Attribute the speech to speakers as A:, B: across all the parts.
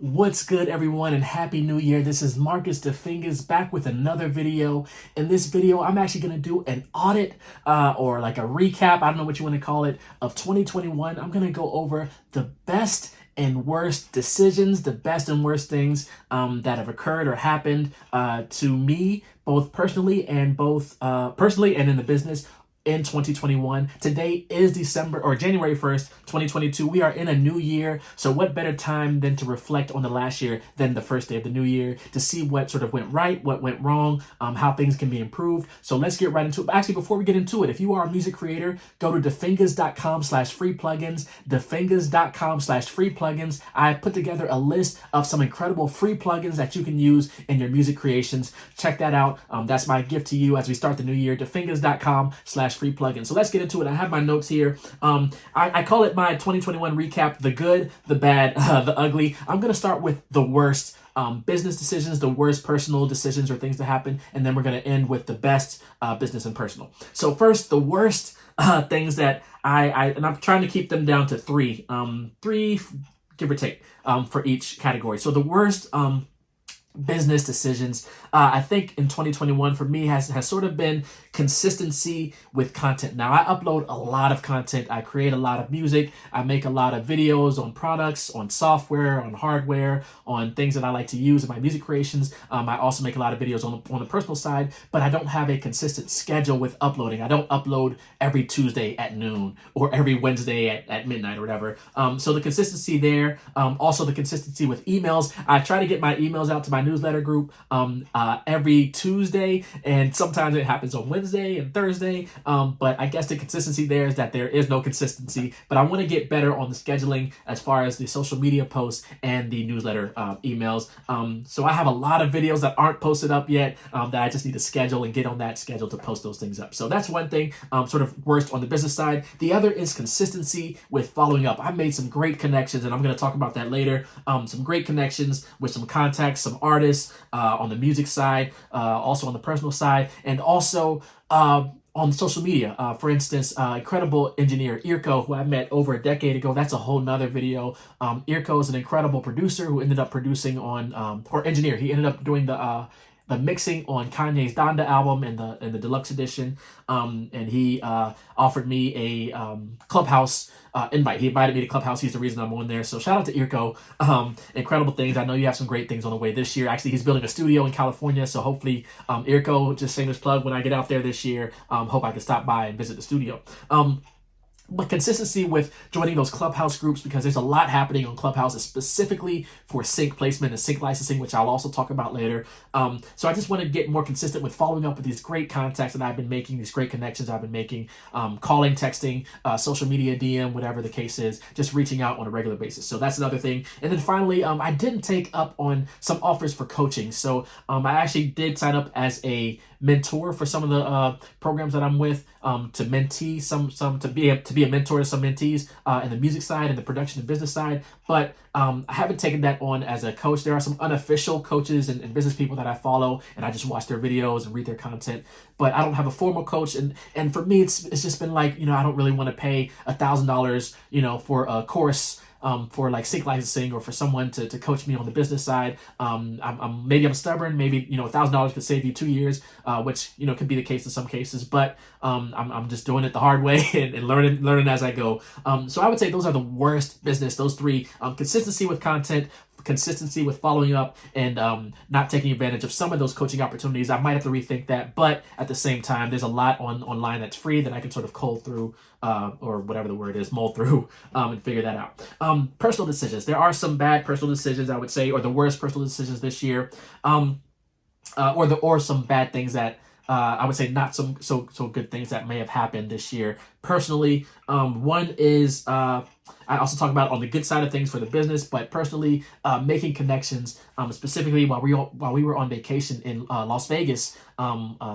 A: What's good, everyone, and happy new year. This is Marcus the Fingaz back with another video. In this video, I'm actually going to do an audit or like a recap, I don't know what you want to call it, of 2021. I'm going to go over the best and worst decisions, the best and worst things that have occurred or happened to me, both personally and in the business in 2021. Today is January 1st, 2022. We are in a new year. So what better time than to reflect on the last year than the first day of the new year to see what sort of went right, what went wrong, how things can be improved. So let's get right into it. But actually, before we get into it, if you are a music creator, go to defingaz.com/free plugins, defingaz.com/free plugins. I put together a list of some incredible free plugins that you can use in your music creations. Check that out. That's my gift to you as we start the new year, defingaz.com/free plugin. So let's get into it. I have my notes here. I call it my 2021 recap: the good, the bad, the ugly. I'm going to start with the worst business decisions, the worst personal decisions or things that happen, and then we're going to end with the best business and personal. So first, the worst things that and I'm trying to keep them down to three, give or take, for each category. So the worst business decisions, I think in 2021 for me has sort of been consistency with content. Now, I upload a lot of content. I create a lot of music. I make a lot of videos on products, on software, on hardware, on things that I like to use in my music creations. I also make a lot of videos on the personal side, but I don't have a consistent schedule with uploading. I don't upload every Tuesday at noon or every Wednesday at midnight or whatever. So the consistency there, also the consistency with emails. I try to get my emails out to my newsletter group every Tuesday, and sometimes it happens on Wednesday and Thursday, but I guess the consistency there is that there is no consistency, but I want to get better on the scheduling as far as the social media posts and the newsletter emails. So I have a lot of videos that aren't posted up yet that I just need to schedule and get on that schedule to post those things up. So that's one thing, sort of worst on the business side. The other is consistency with following up. I've made some great connections, and I'm going to talk about that later. Some great connections with some contacts, some artists on the music side, also on the personal side, and also on social media. For instance, incredible engineer IRKO, who I met over a decade ago. That's a whole nother video. IRKO is an incredible producer who ended up producing on, or engineer. He ended up doing the mixing on Kanye's Donda album and the deluxe edition. And he offered me a Clubhouse invite. He invited me to Clubhouse. He's the reason I'm on there. So shout out to IRKO. Incredible things. I know you have some great things on the way this year. Actually, he's building a studio in California. So hopefully, IRKO, just shameless plug, when I get out there this year, hope I can stop by and visit the studio. But consistency with joining those Clubhouse groups, because there's a lot happening on Clubhouse, specifically for sync placement and sync licensing, which I'll also talk about later. So I just want to get more consistent with following up with these great contacts that I've been making, these great connections I've been making, calling, texting, social media, DM, whatever the case is, just reaching out on a regular basis. So that's another thing. And then finally, I didn't take up on some offers for coaching. So I actually did sign up as a mentor for some of the programs that I'm with, to mentee to be a mentor to some mentees in the music side and the production and business side. But I haven't taken that on as a coach. There are some unofficial coaches and business people that I follow, and I just watch their videos and read their content. But I don't have a formal coach, and for me, it's just been like, I don't really want to pay $1,000, for a course. For like sync licensing, or for someone to coach me on the business side. Maybe I'm stubborn. Maybe $1,000 could save you 2 years, which could be the case in some cases. But I'm just doing it the hard way and learning as I go. So I would say those are the worst business. Those three: consistency with content, consistency with following up, and not taking advantage of some of those coaching opportunities. I might have to rethink that, but at the same time, there's a lot online that's free that I can sort of cull through, or whatever the word is, mull through, and figure that out. Personal decisions. There are some bad personal decisions, I would say, or the worst personal decisions this year, or some bad things that I would say not some so good things that may have happened this year. Personally, one is I also talk about on the good side of things for the business, but personally, making connections, specifically while we were on vacation in Las Vegas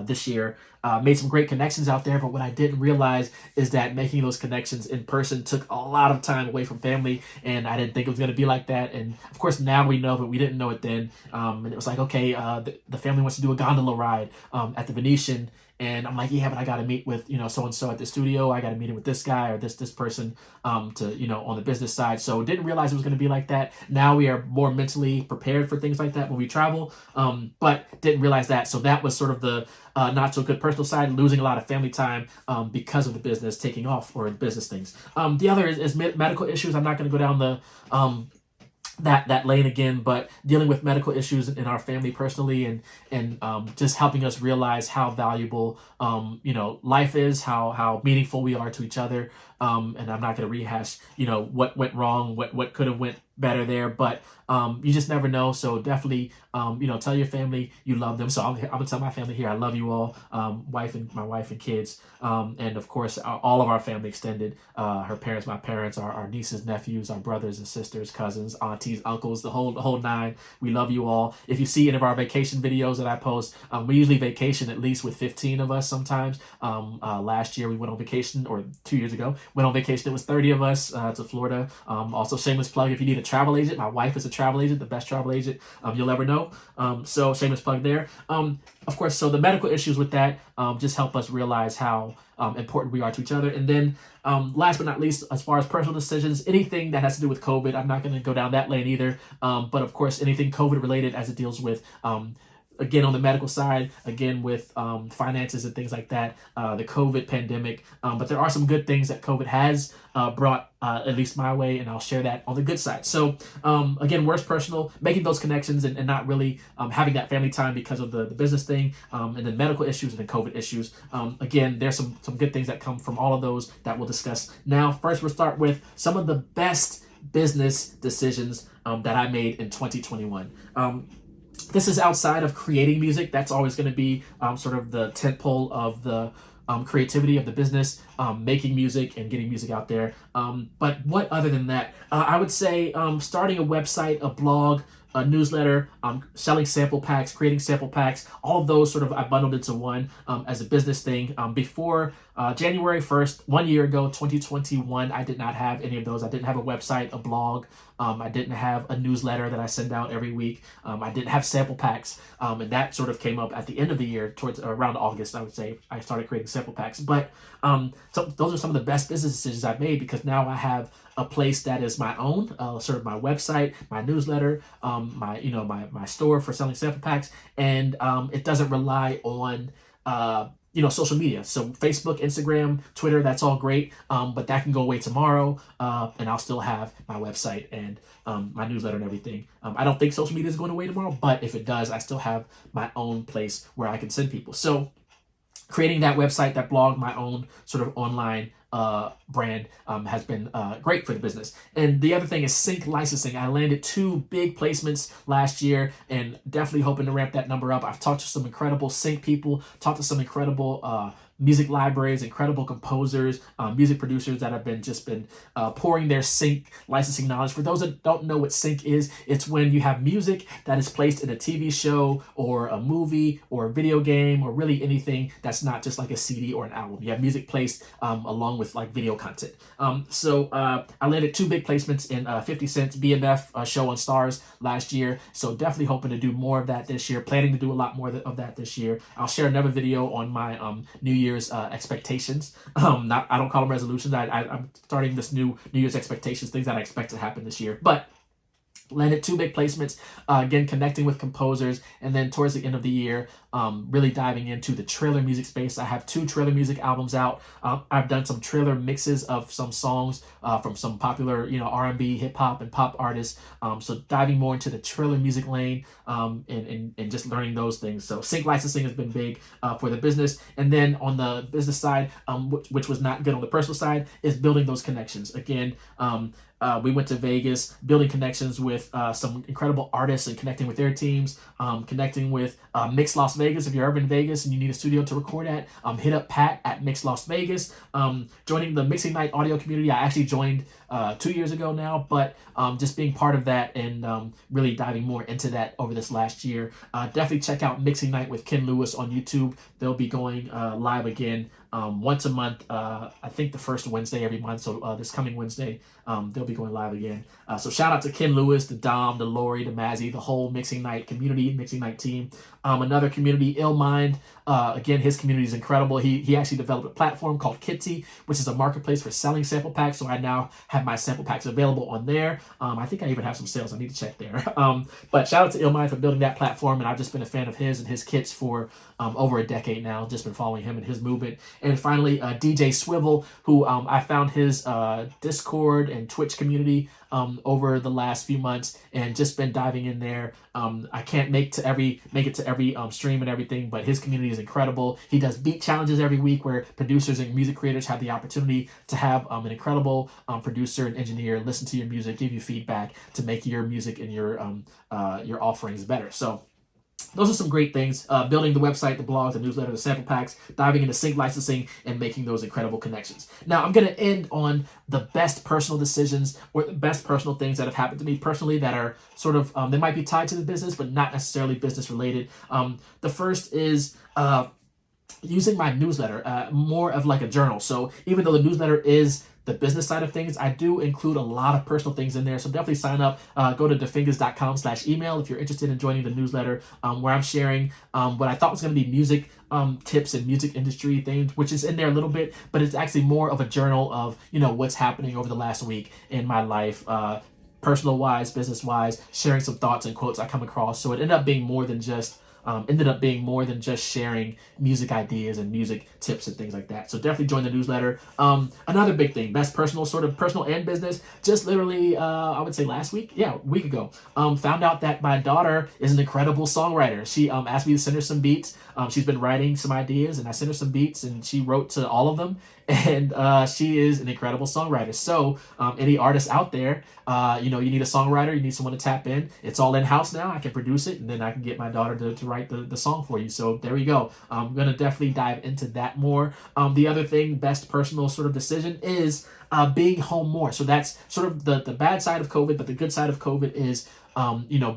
A: this year. Made some great connections out there, but what I didn't realize is that making those connections in person took a lot of time away from family, and I didn't think it was going to be like that. And of course, now we know, but we didn't know it then. And it was like, okay, the family wants to do a gondola ride at the Venetian and I'm like, yeah, but I got to meet with, so and so at the studio. I got to meet with this guy or this person to, on the business side. So didn't realize it was going to be like that. Now we are more mentally prepared for things like that when we travel, but didn't realize that. So that was sort of the not so good personal side, losing a lot of family time because of the business taking off or business things. The other is medical issues. I'm not going to go down the that lane again, but dealing with medical issues in our family personally, and just helping us realize how valuable life is, how meaningful we are to each other. And I'm not going to rehash what went wrong, what could have went better there, but you just never know. So definitely tell your family you love them. So I'm gonna tell my family here I love you all, my wife and kids, and of course all of our family extended, her parents, my parents, our nieces, nephews, our brothers and sisters, cousins, aunties, uncles, the whole nine. We love you all. If you see any of our vacation videos that I post, we usually vacation at least with 15 of us sometimes. Last year we went on vacation, or 2 years ago went on vacation, it was 30 of us to Florida. Also, shameless plug, if you need a travel agent, my wife is a travel agent, the best travel agent you'll ever know. So shameless plug there. Of course, so the medical issues with that just help us realize how important we are to each other. And then last but not least, as far as personal decisions, anything that has to do with COVID, I'm not going to go down that lane either. But of course, anything COVID related as it deals with again, on the medical side, again with finances and things like that, the COVID pandemic. But there are some good things that COVID has brought, at least my way, and I'll share that on the good side. So again, worst personal, making those connections and not really having that family time because of the business thing, and then medical issues and then COVID issues. Again, there's some good things that come from all of those that we'll discuss. Now, first we'll start with some of the best business decisions that I made in 2021. This is outside of creating music. That's always going to be sort of the tentpole of the creativity of the business, making music and getting music out there. But what other than that? I would say starting a website, a blog, a newsletter, selling sample packs, creating sample packs, all of those sort of I bundled into one as a business thing. Before January 1st, 1 year ago, 2021, I did not have any of those. I didn't have a website, a blog. I didn't have a newsletter that I send out every week. I didn't have sample packs. And that sort of came up at the end of the year, towards around August, I would say, I started creating sample packs. But so those are some of the best business decisions I've made, because now I have a place that is my own, sort of my website, my newsletter, my store for selling sample packs, and it doesn't rely on social media. So Facebook, Instagram, Twitter, that's all great, but that can go away tomorrow, and I'll still have my website and my newsletter and everything. I don't think social media is going away tomorrow, but if it does, I still have my own place where I can send people. So creating that website, that blog, my own sort of online brand has been great for the business. And the other thing is sync licensing. I landed 2 big placements last year and definitely hoping to ramp that number up. I've talked to some incredible sync people, talked to some incredible music libraries, incredible composers, music producers that have been pouring their sync licensing knowledge. For those that don't know what sync is, it's when you have music that is placed in a TV show or a movie or a video game or really anything that's not just like a CD or an album. You have music placed along with like video content. So I landed 2 big placements in 50 Cent's BMF show on Stars last year. So definitely hoping to do more of that this year. Planning to do a lot more of that this year. I'll share another video on my New Year's expectations. I don't call them resolutions. I'm starting this New Year's expectations, things that I expect to happen this year. But landed 2 big placements, again, connecting with composers, and then towards the end of the year, really diving into the trailer music space. I have 2 trailer music albums out. I've done some trailer mixes of some songs from some popular, R&B, hip hop, and pop artists. So diving more into the trailer music lane, and just learning those things. So sync licensing has been big for the business. And then on the business side, which was not good on the personal side, is building those connections. Again, we went to Vegas, building connections with some incredible artists and connecting with their teams, connecting with Mix Las Vegas. If you're ever in Vegas and you need a studio to record at, hit up Pat at Mix Las Vegas. Joining the Mixing Night audio community. I actually joined 2 years ago now, but just being part of that and really diving more into that over this last year. Definitely check out Mixing Night with Ken Lewis on YouTube. They'll be going live again once a month. I think the first Wednesday every month. So this coming Wednesday, they'll be going live again. So shout out to Ken Lewis, the Dom, the Lori, the Mazzy, the whole Mixing Night community, Mixing Night team. Another community, llmind. Again, his community is incredible. He actually developed a platform called Kitsi, which is a marketplace for selling sample packs. So I now have my sample packs available on there. I think I even have some sales. I need to check there. But shout out to llmind for building that platform. And I've just been a fan of his and his kits for over a decade now. Just been following him and his movement. And finally, DJ Swivel, who I found his Discord and Twitch community over the last few months, and just been diving in there. I can't make it to every stream and everything, but his community is incredible. He does beat challenges every week where producers and music creators have the opportunity to have an incredible producer and engineer listen to your music, give you feedback to make your music and your offerings better. So those are some great things. Building the website, the blogs, the newsletter, the sample packs, diving into sync licensing, and making those incredible connections. Now, I'm going to end on the best personal decisions or the best personal things that have happened to me personally that are sort of, they might be tied to the business, but not necessarily business related. The first is using my newsletter, more of like a journal. So even though the newsletter is the business side of things, I do include a lot of personal things in there. So definitely sign up. Go to defingaz.com/email if you're interested in joining the newsletter, where I'm sharing what I thought was going to be music tips and music industry things, which is in there a little bit, but it's actually more of a journal of, what's happening over the last week in my life, personal wise, business wise, sharing some thoughts and quotes I come across. So it ended up being more than just sharing music ideas and music tips and things like that. So definitely join the newsletter. Another big thing, best personal and business, just literally, I would say last week, a week ago, found out that my daughter is an incredible songwriter. She asked me to send her some beats. She's been writing some ideas, and I sent her some beats, and she wrote to all of them. And she is an incredible songwriter. So any artists out there, you need a songwriter, you need someone to tap in. It's all in-house now. I can produce it, and then I can get my daughter to write the song for you. So there we go. I'm going to definitely dive into that more. The other thing, best personal sort of decision is being home more. So that's sort of the bad side of COVID, but the good side of COVID is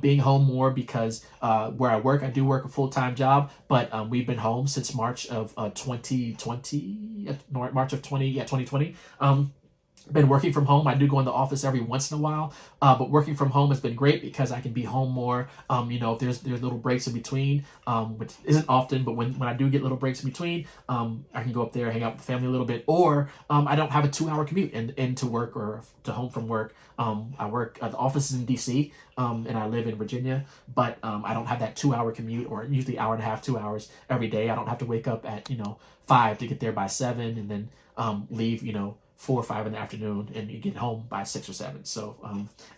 A: being home more because where I do work a full-time job, but we've been home since March of 2020. Been working from home. I do go in the office every once in a while, but working from home has been great because I can be home more. If there's little breaks in between, which isn't often, but when I do get little breaks in between, I can go up there, hang out with the family a little bit, or I don't have a 2-hour commute into work or to home from work. I work at the office in DC, and I live in Virginia, but I don't have that 2-hour commute, or usually hour and a half, 2 hours every day. I don't have to wake up at 5 to get there by 7 and then leave 4 or 5 in the afternoon and you get home by 6 or 7. So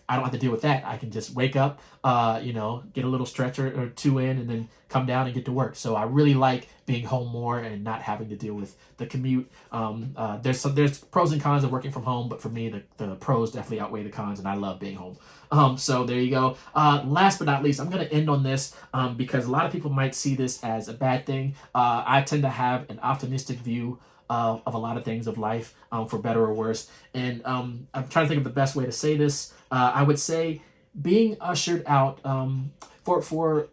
A: I don't have to deal with that. I can just wake up, get a little stretch or two in and then come down and get to work. So I really like being home more and not having to deal with the commute. There's pros and cons of working from home, but for me, the pros definitely outweigh the cons, and I love being home. So there you go. Last but not least, I'm going to end on this because a lot of people might see this as a bad thing. I tend to have an optimistic view of a lot of things of life, for better or worse. And I'm trying to think of the best way to say this. I would say being ushered out for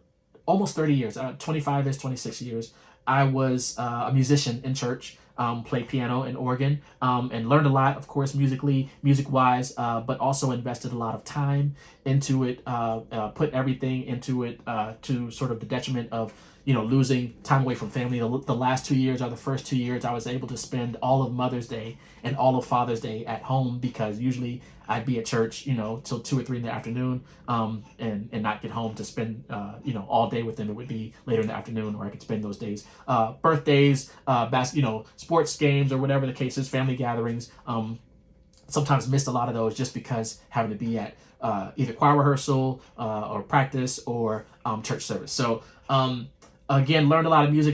A: almost 30 years, 25-ish, 26 years, I was a musician in church, played piano and organ, and learned a lot, of course, music-wise, but also invested a lot of time into it, put everything into it to sort of the detriment of losing time away from family. The last 2 years are the first 2 years I was able to spend all of Mother's Day and all of Father's Day at home, because usually I'd be at church, till 2 or 3 in the afternoon, and not get home to spend, all day with them. It would be later in the afternoon, or I could spend those days, birthdays, sports games, or whatever the case is, family gatherings. Sometimes missed a lot of those just because having to be at either choir rehearsal or practice or church service. So, again, learned a lot of music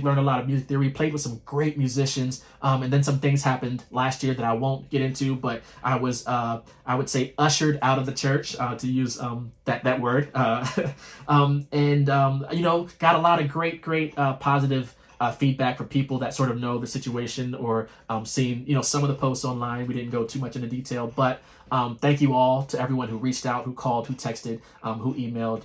A: theory, played with some great musicians, and then some things happened last year that I won't get into, but I was, I would say, ushered out of the church, to use that word, and got a lot of great positive feedback from people that sort of know the situation, or seen some of the posts online. We didn't go too much into detail, but Thank you all to everyone who reached out, who called, who texted, who emailed,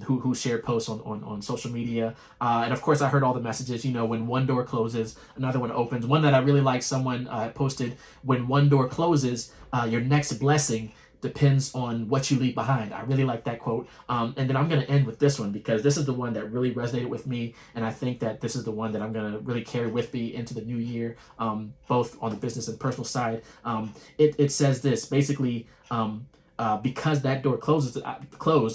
A: who shared posts on social media. And of course, I heard all the messages, you know, when one door closes, another one opens. One that I really like, someone posted, when one door closes, your next blessing depends on what you leave behind. I really like that quote. And then I'm going to end with this one because this is the one that really resonated with me. And I think that this is the one that I'm going to really carry with me into the new year, both on the business and personal side. It says this basically, because that door closed,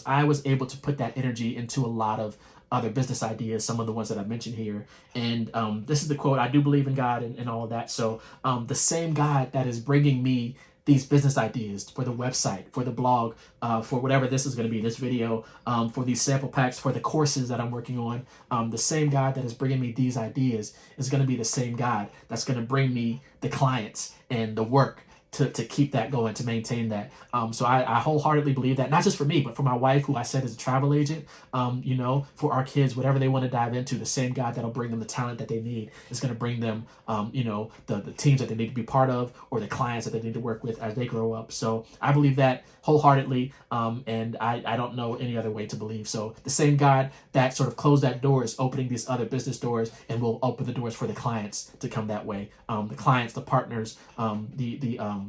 A: I was able to put that energy into a lot of other business ideas, some of the ones that I mentioned here. And this is the quote: I do believe in God and all of that. So the same God that is bringing me these business ideas for the website, for the blog, for whatever this is going to be, this video, for these sample packs, for the courses that I'm working on, the same God that is bringing me these ideas is going to be the same God that's going to bring me the clients and the work to keep that going, to maintain that. So I wholeheartedly believe that, not just for me, but for my wife, who I said is a travel agent, you know, for our kids, whatever they want to dive into, the same God that'll bring them the talent that they need is going to bring them, you know, the teams that they need to be part of, or the clients that they need to work with as they grow up. So I believe that wholeheartedly, and I don't know any other way to believe. So the same God that sort of closed that door is opening these other business doors, and will open the doors for the clients to come that way. The clients, the partners, the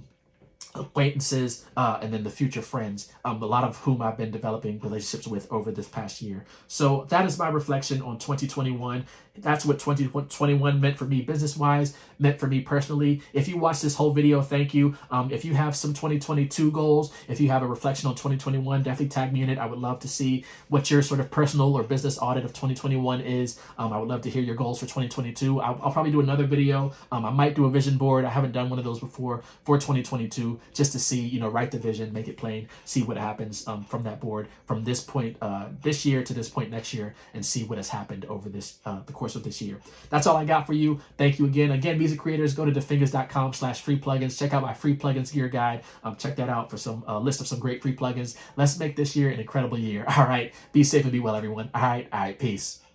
A: acquaintances, and then the future friends, a lot of whom I've been developing relationships with over this past year. So that is my reflection on 2021. That's what 2021 meant for me business-wise, meant for me personally. If you watched this whole video, thank you. If you have some 2022 goals, if you have a reflection on 2021, definitely tag me in it. I would love to see what your sort of personal or business audit of 2021 is. I would love to hear your goals for 2022. I'll probably do another video. I might do a vision board. I haven't done one of those before for 2022, just to see, you know, write the vision, make it plain, see what happens from that board from this point this year to this point next year, and see what has happened over this the course of this year. That's all I got for you. Thank you again. Again, music creators, go to thefingaz.com/free plugins. Check out my free plugins gear guide. Check that out for some list of some great free plugins. Let's make this year an incredible year. All right. Be safe and be well, everyone. All right. Peace.